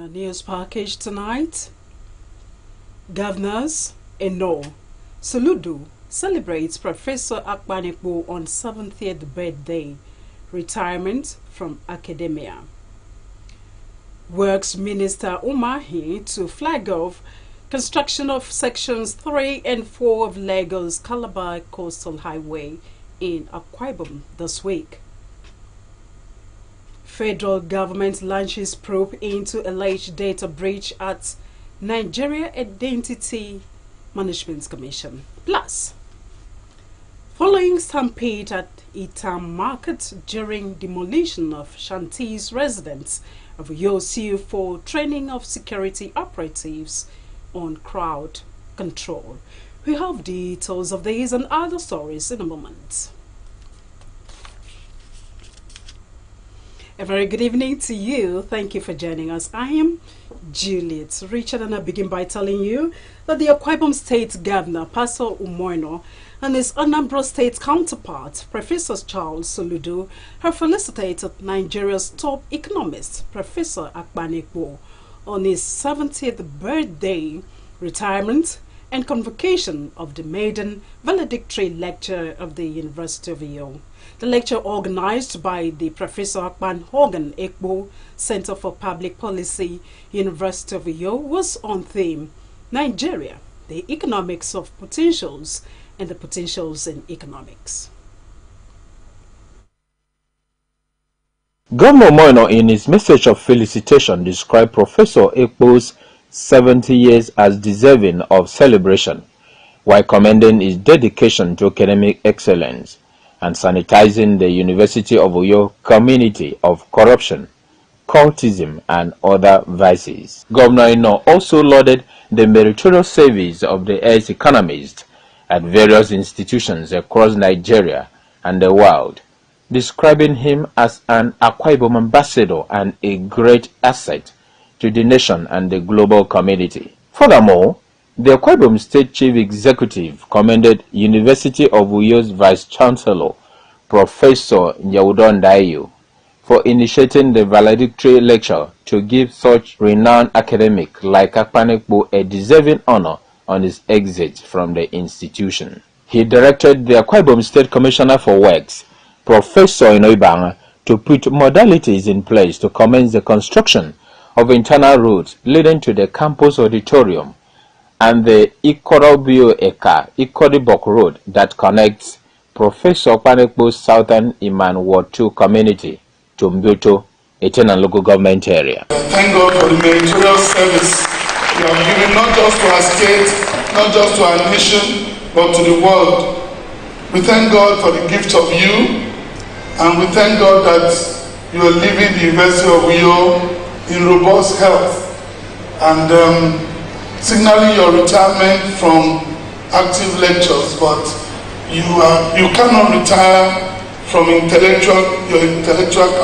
our news package tonight, governors Eno Soludo celebrates Professor Akbc on 70th birthday, retirement from academia. Works Minister Umahi to flag off construction of sections 3 and 4 of Lagos Calabar Coastal Highway in Akwa Ibom this week. Federal government launches probe into alleged data breach at Nigeria Identity Management Commission. Plus, following stampede at Itam Market during demolition of Shanti's residence of Yosu for training of security operatives on crowd control. We have details of these and other stories in a moment. A very good evening to you. Thank you for joining us. I am Juliet Richard, and I begin by telling you that the Akwa Ibom State Governor, Pastor Umoino, and his Anambra State counterpart, Professor Charles Soludo, have felicitated Nigeria's top economist, Professor Akbc, on his 70th birthday, retirement, and convocation of the maiden valedictory lecture of the University of Uyo. The lecture, organized by the Professor Akbc Center for Public Policy, University of Uyo, was on theme Nigeria, the economics of potentials and the potentials in economics. Governor Moino, in his message of felicitation, described Professor Akbc's 70 years as deserving of celebration, while commending his dedication to academic excellence and sanitizing the University of Uyo community of corruption, cultism, and other vices. Governor Ino also lauded the meritorious service of the ex-economist at various institutions across Nigeria and the world, describing him as an Akwa Ibom ambassador and a great asset to the nation and the global community. Furthermore, the Akwa Ibom State Chief Executive commended University of Uyo's Vice-Chancellor, Professor Nyawudon Dayo, for initiating the valedictory lecture to give such renowned academic like Akbc a deserving honor on his exit from the institution. He directed the Akwa Ibom State Commissioner for Works, Professor Inoibanga, to put modalities in place to commence the construction of internal roads leading to the campus auditorium and the Ikorobio-Eka-Ikoribok road that connects Professor Akbc's Southern Iman Ward 2 community to Mbuto, a Tenan local government area. Thank God for the meritorious service you have given, not just to our state, not just to our nation, but to the world. We thank God for the gift of you, and we thank God that you are leaving the University of Uyo in robust health and signaling your retirement from active lectures. But you cannot retire from your intellectual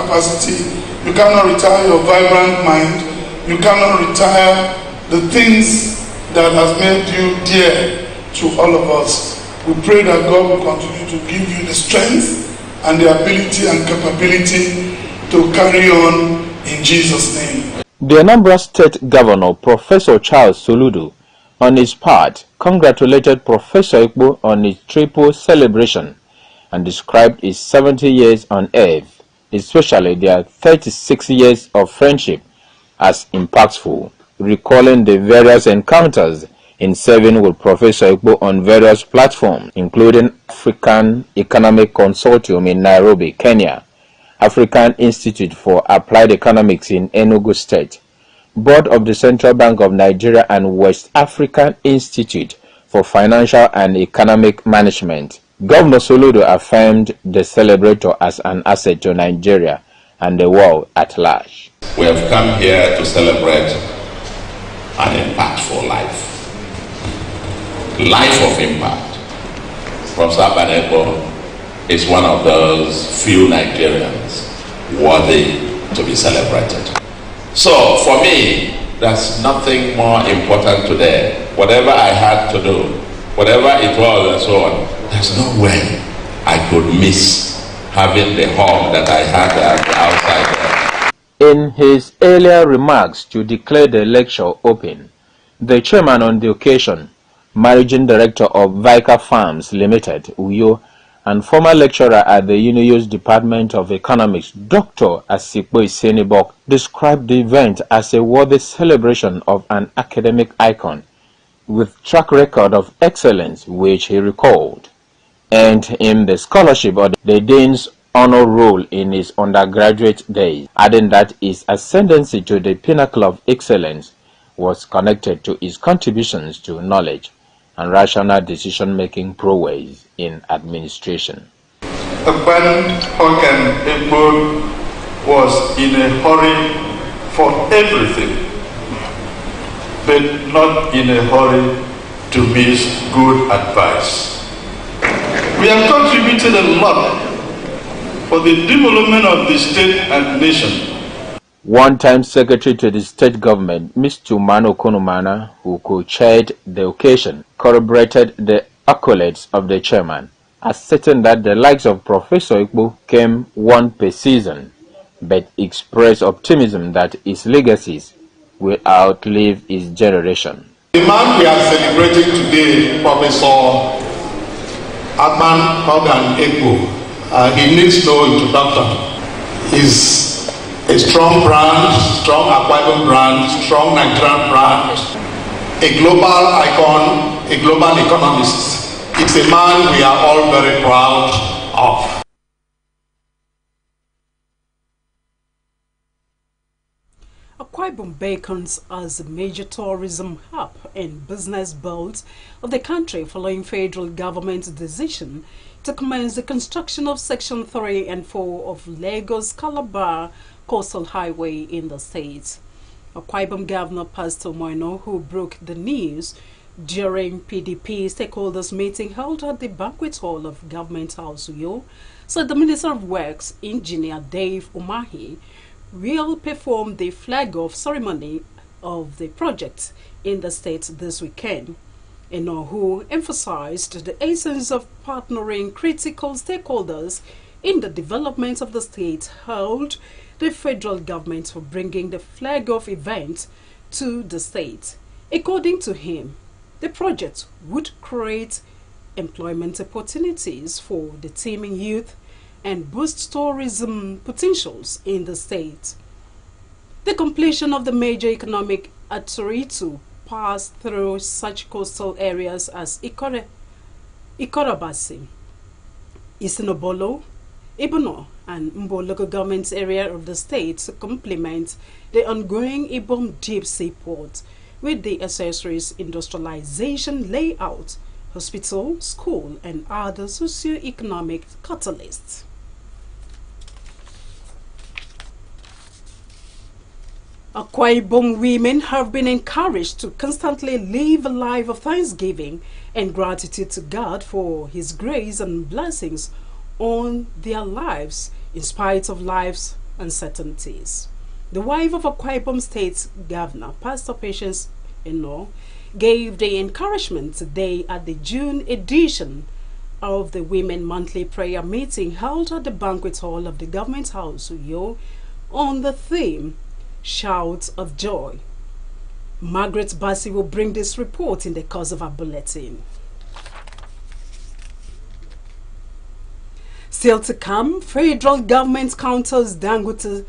capacity. You cannot retire your vibrant mind. You cannot retire the things that has made you dear to all of us. We pray that God will continue to give you the strength and the ability and capability to carry on in Jesus' name. The Anambra State Governor, Professor Charles Soludo, on his part, congratulated Professor Akbc on his triple celebration and described his 70 years on earth, especially their 36 years of friendship, as impactful, recalling the various encounters in serving with Professor Akbc on various platforms, including African Economic Consortium in Nairobi, Kenya, African Institute for Applied Economics in Enugu State, Board of the Central Bank of Nigeria, and West African Institute for Financial and Economic Management. Governor Soludo affirmed the celebrator as an asset to Nigeria and the world at large. We have come here to celebrate an impactful life. Life of impact. Professor Akbc is one of those few Nigerians worthy to be celebrated. So for me, there's nothing more important today. Whatever I had to do, whatever it was and so on, there's no way I could miss having the home that I had outside there. In his earlier remarks to declare the lecture open, the chairman on the occasion, Managing Director of Vika Farms Limited, Uyo, and former lecturer at the UNIO's Department of Economics, Dr. Akbc Tv, described the event as a worthy celebration of an academic icon with track record of excellence, which he recalled, earned him the scholarship of the Dean's honor roll in his undergraduate days, adding that his ascendancy to the pinnacle of excellence was connected to his contributions to knowledge and rational decision-making prowess in administration. When Akbc was in a hurry for everything, but not in a hurry to miss good advice. We have contributed a lot for the development of the state and nation. One-time Secretary to the State Government, Mr. Mano Konumana, who co-chaired the occasion, corroborated the accolades of the chairman, asserting that the likes of Professor Akbc came one per season, but expressed optimism that his legacies will outlive his generation. The man we are celebrating today, Professor Akbc, he needs no introduction. He's a strong brand, strong Akbc brand, strong Nigerian brand, a global icon, a global economist. It's a man we are all very proud of. Akwa beckons as a major tourism hub and business belt of the country following federal government's decision to commence the construction of Section 3 and 4 of Lagos-Calabar Coastal Highway in the state. Akwa Governor Pastor Moino, who broke the news during PDP stakeholders meeting held at the banquet hall of Government House Uyo, said the Minister of Works, Engineer Dave Umahi, will perform the flag-off ceremony of the project in the state this weekend. Who emphasized the essence of partnering critical stakeholders in the development of the state, held the federal government for bringing the flag-off event to the state. According to him, the project would create employment opportunities for the teeming youth and boost tourism potentials in the state. The completion of the major economic artery to pass through such coastal areas as Ikorobasi, Isinobolo, Ibono, and Mbo local government area of the state to complement the ongoing Ibom deep sea port with the accessories industrialization layout, hospital, school, and other socio-economic catalysts. Akwa Ibom women have been encouraged to constantly live a life of thanksgiving and gratitude to God for His grace and blessings on their lives in spite of life's uncertainties. The wife of Akwa Ibom State Governor, Pastor Patience Eno, gave the encouragement today at the June edition of the Women Monthly Prayer Meeting held at the banquet hall of the Government House Uyo on the theme Shouts of Joy. Margaret Bassi will bring this report in the course of our bulletin. Still to come, federal government counters Dangote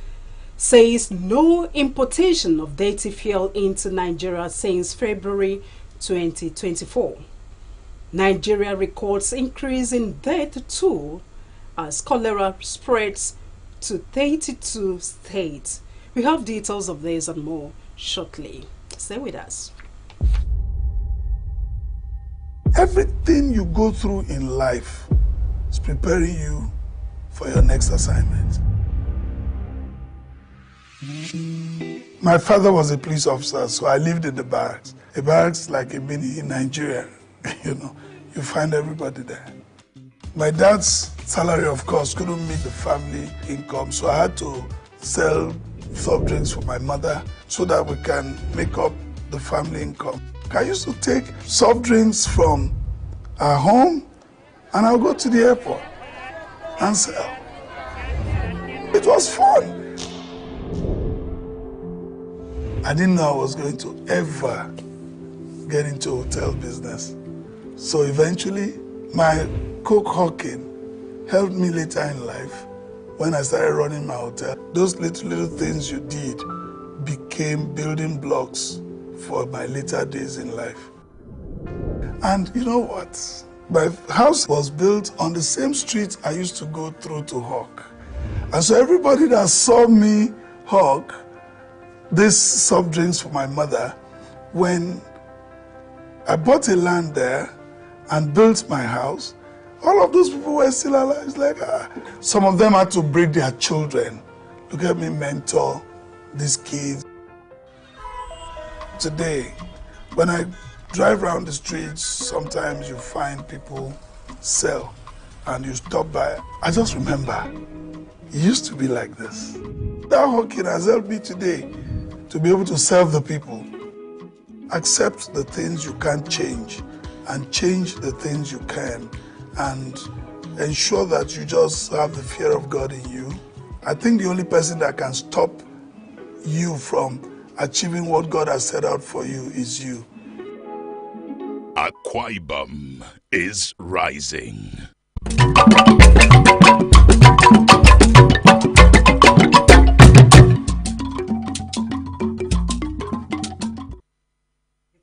says no importation of dirty fuel into Nigeria since February 2024. Nigeria records increase in death too as cholera spreads to 32 states. We have details of this and more shortly. Stay with us. Everything you go through in life is preparing you for your next assignment. My father was a police officer, so I lived in the barracks. A barracks like a mini in Nigeria, you find everybody there. My dad's salary, of course, couldn't meet the family income, so I had to sell soft drinks for my mother so that we can make up the family income. I used to take soft drinks from our home and I'll go to the airport and sell. It was fun. I didn't know I was going to ever get into hotel business. So eventually, my coke hawking helped me later in life when I started running my hotel. Those little things you did became building blocks for my later days in life. And you know what? My house was built on the same street I used to go through to hawk. And so everybody that saw me hawk these soft drinks for my mother, when I bought a land there and built my house, all of those people were still alive. It's like, some of them had to breed their children. Look at me mentor these kids. Today, when I drive around the streets, sometimes you find people sell and you stop by. I just remember, it used to be like this. That hawking has helped me today to be able to serve the people. Accept the things you can't change and change the things you can, and ensure that you just have the fear of God in you. I think the only person that can stop you from achieving what God has set out for you is you. Akwa Ibom is rising.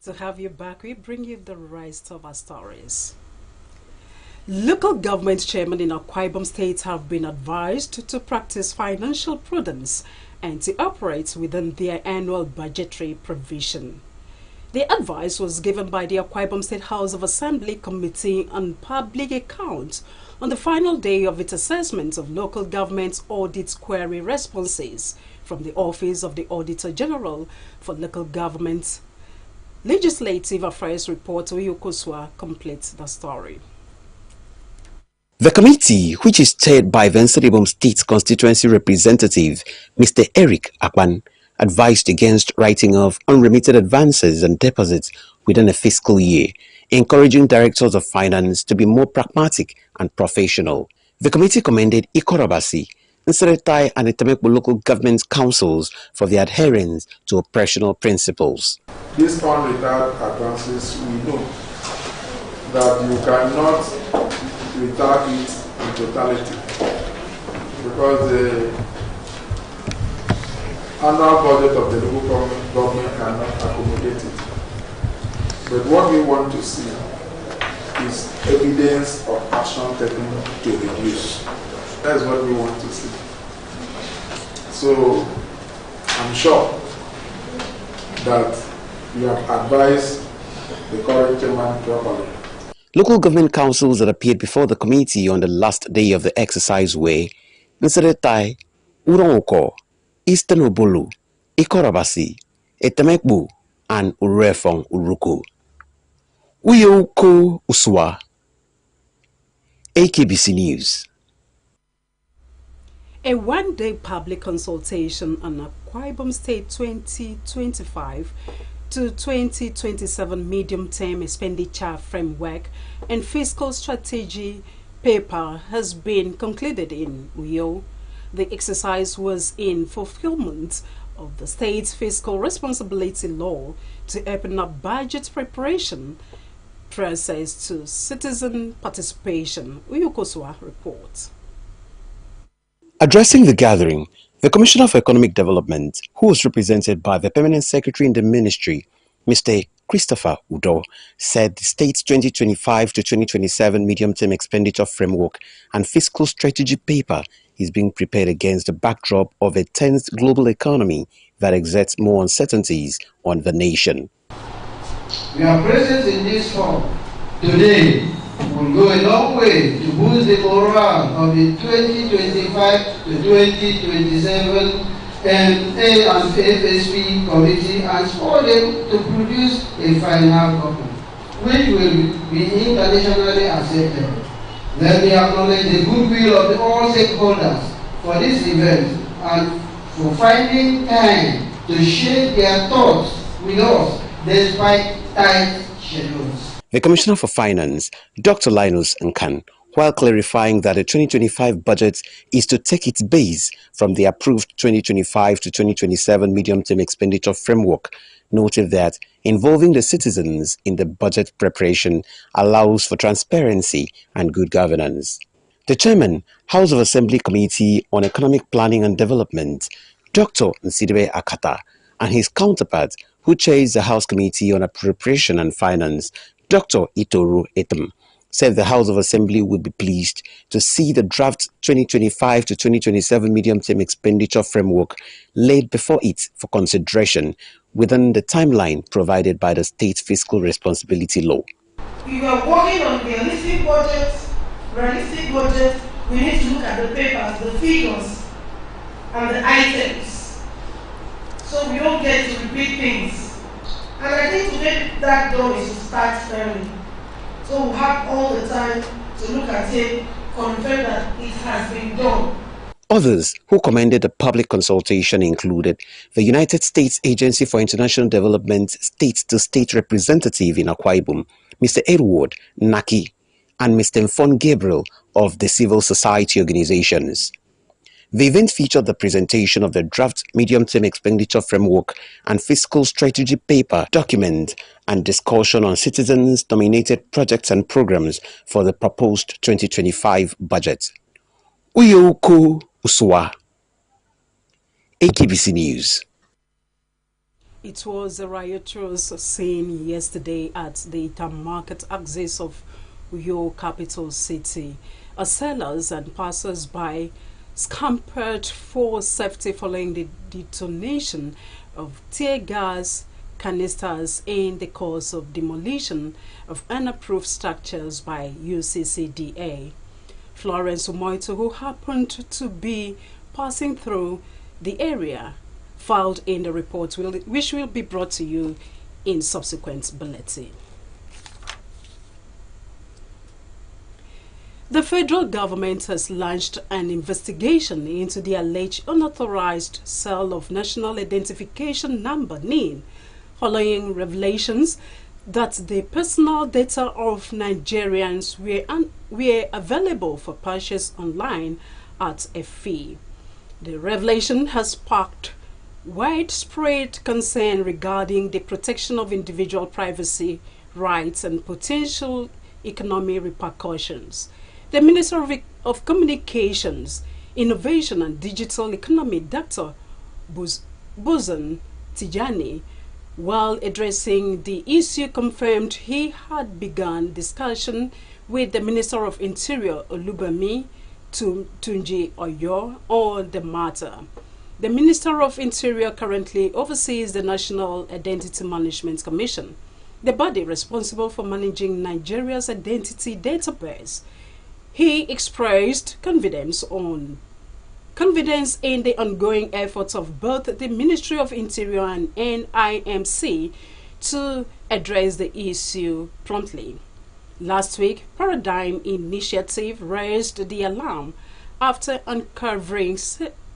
To have you back, we bring you the rest of our stories. Local government chairmen in Akwa Ibom State have been advised to practice financial prudence and to operate within their annual budgetary provision. The advice was given by the Akwa Ibom State House of Assembly Committee on Public Accounts on the final day of its assessment of local government audit query responses from the Office of the Auditor General for Local Government. Legislative Affairs reporter Uyokoswa completes the story. The committee, which is chaired by the Ibom State Constituency Representative, Mr. Eric Akpan, advised against writing off unremitted advances and deposits within a fiscal year, encouraging directors of finance to be more pragmatic and professional. The committee commended Akbc, Nseretai and Etemekbo local government councils for their adherence to operational principles. These unreturned advances, we know that you cannot return it in totality because the annual budget of the local government cannot accommodate it. But what we want to see is evidence of action taken to reduce. That's what we want to see. So I'm sure that you have advised the current chairman properly. Local government councils that appeared before the committee on the last day of the exercise were Nseretai, Uronko, Eastern Obolu, Akbc, Etemekbo, and Urefong Uruku. Uyoko Uswa, Akbc News. A one-day public consultation on Akwa Ibom State 2025 to 2027 medium-term expenditure framework and fiscal strategy paper has been concluded in Uyo. The exercise was in fulfillment of the state's fiscal responsibility law to open up budget preparation process to citizen participation. Uyokoswa reports. Addressing the gathering, the Commissioner for Economic Development, who was represented by the Permanent Secretary in the Ministry, Mr. Christopher Udo, said the state's 2025 to 2027 medium-term expenditure framework and fiscal strategy paper is being prepared against the backdrop of a tense global economy that exerts more uncertainties on the nation. We are present in this form today will go a long way to boost the morale of the 2025 to 2027 MA and FSP committee and for them to produce a final document, which will be internationally accepted. Let me acknowledge the goodwill of all stakeholders for this event and for finding time to share their thoughts with us despite tight schedules. The Commissioner for Finance, Dr. Linus Nkan, while clarifying that the 2025 budget is to take its base from the approved 2025 to 2027 medium-term expenditure framework, noted that involving the citizens in the budget preparation allows for transparency and good governance. The chairman, House of Assembly Committee on Economic Planning and Development, Dr. Nsidibe Akata, and his counterpart, who chairs the House Committee on Appropriation and Finance, Dr. Itoru Etem, said the House of Assembly would be pleased to see the draft 2025 to 2027 medium-term expenditure framework laid before it for consideration within the timeline provided by the State Fiscal Responsibility Law. We were working on realistic budgets. We need to look at the papers, the figures, and the items, so we don't get to repeat things. And I think to make that done is to start early. So we'll have all the time to look at it, confirm that it has been done. Others who commended the public consultation included the United States Agency for International Development State-to-State Representative in Akwa Ibom, Mr. Edward Naki, and Mr. Mfon Gabriel of the civil society organizations. The event featured the presentation of the draft medium-term expenditure framework and fiscal strategy paper document and discussion on citizens-dominated projects and programs for the proposed 2025 budget. Uyoko Uswa, Akbc News. It was a riotous scene yesterday at the town market axis of Uyo capital city. Sellers and passers-by scampered for safety following the detonation of tear gas canisters in the course of demolition of unapproved structures by UCCDA. Florence Umoito, who happened to be passing through the area, filed in the report, which will be brought to you in subsequent bulletin. The federal government has launched an investigation into the alleged unauthorized sale of National Identification Number (NIN), following revelations that the personal data of Nigerians were available for purchase online at a fee. The revelation has sparked widespread concern regarding the protection of individual privacy rights and potential economic repercussions. The Minister of Communications, Innovation and Digital Economy, Dr. Buzan Tijani, while addressing the issue, confirmed he had begun discussion with the Minister of Interior, Olubami Tunji Oyo, on the matter. The Minister of Interior currently oversees the National Identity Management Commission, the body responsible for managing Nigeria's identity database. He expressed confidence in the ongoing efforts of both the Ministry of Interior and NIMC to address the issue promptly. Last week, Paradigm Initiative raised the alarm after uncovering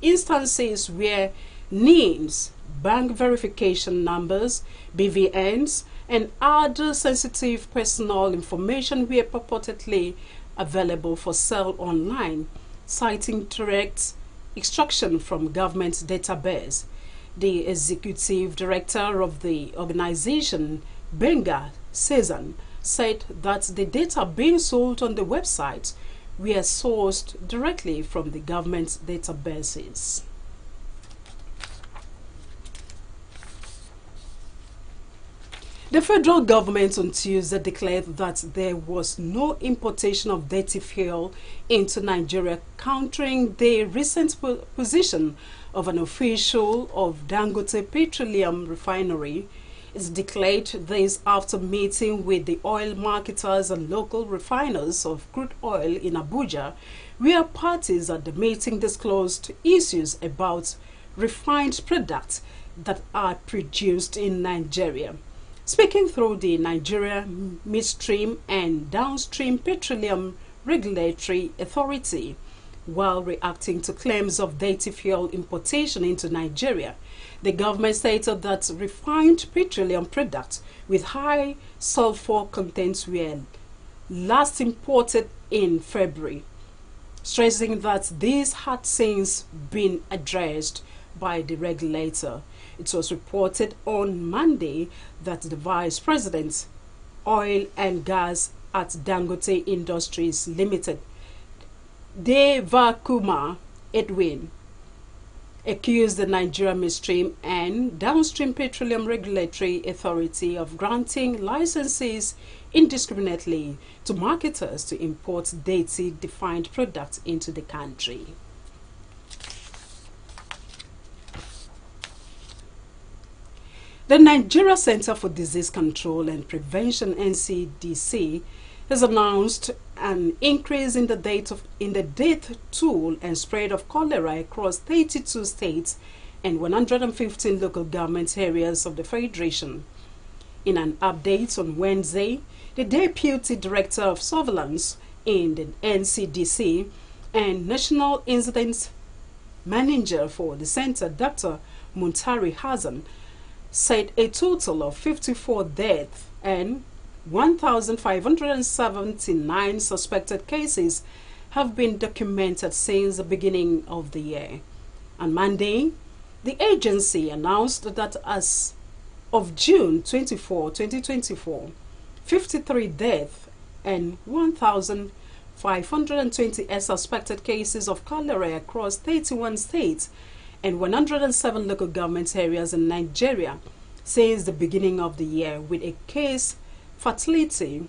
instances where names, bank verification numbers, BVNs, and other sensitive personal information were purportedly available for sale online, citing direct extraction from government database. The executive director of the organization, Benga Cezanne, said that the data being sold on the website were sourced directly from the government databases. The federal government on Tuesday declared that there was no importation of dirty fuel into Nigeria, countering the recent position of an official of Dangote Petroleum Refinery. It declared this after meeting with the oil marketers and local refiners of crude oil in Abuja, where parties at the meeting disclosed issues about refined products that are produced in Nigeria. Speaking through the Nigeria Midstream and Downstream Petroleum Regulatory Authority, while reacting to claims of dirty fuel importation into Nigeria, the government stated that refined petroleum products with high sulfur contents were last imported in February, stressing that this had since been addressed by the regulator. It was reported on Monday that the Vice President, Oil and Gas at Dangote Industries Limited, Devakuma Edwin, accused the Nigeria Midstream and Downstream Petroleum Regulatory Authority of granting licenses indiscriminately to marketers to import deity-defined products into the country. The Nigeria Center for Disease Control and Prevention (NCDC) has announced an increase in the death toll and spread of cholera across 32 states and 115 local government areas of the Federation. In an update on Wednesday, the Deputy Director of Surveillance in the NCDC and National Incident Manager for the Center, Dr. Muntari Hassan, said a total of 54 deaths and 1,579 suspected cases have been documented since the beginning of the year. On Monday, the agency announced that as of June 24, 2024, 53 deaths and 1,528 suspected cases of cholera across 31 states and 107 local government areas in Nigeria since the beginning of the year, with a case fatality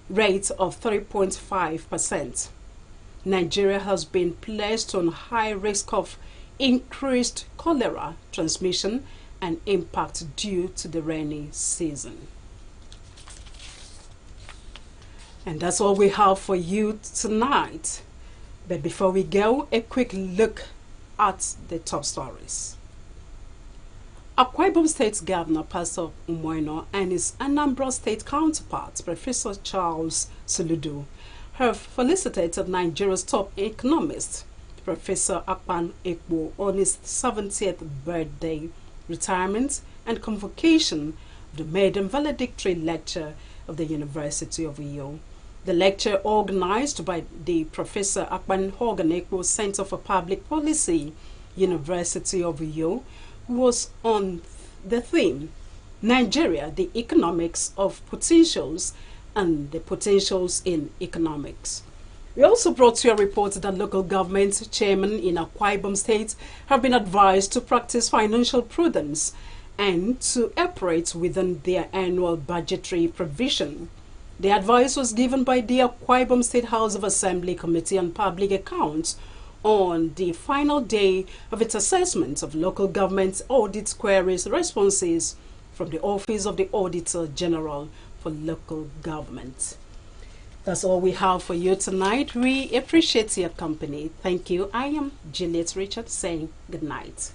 rate of 3.5%. Nigeria has been placed on high risk of increased cholera transmission and impact due to the rainy season. And that's all we have for you tonight. But before we go, a quick look at the top stories. Akwa Ibom State Governor Pastor Umoino and his Anambra State counterpart, Professor Charles Soludo, have felicitated Nigeria's top economist, Professor Akpan Ekpo, on his 70th birthday, retirement, and convocation of the maiden valedictory lecture of the University of Uyo. The lecture, organized by the Professor Akpan Ekpo Center for Public Policy, University of Uyo, was on the theme, Nigeria, the Economics of Potentials and the Potentials in Economics. We also brought you a report that local government chairmen in Akwa Ibom State have been advised to practice financial prudence and to operate within their annual budgetary provision. The advice was given by the Akwa Ibom State House of Assembly Committee on Public Accounts on the final day of its assessment of local government audit queries responses from the Office of the Auditor General for Local Government. That's all we have for you tonight. We appreciate your company. Thank you. I am Juliet Richard saying good night.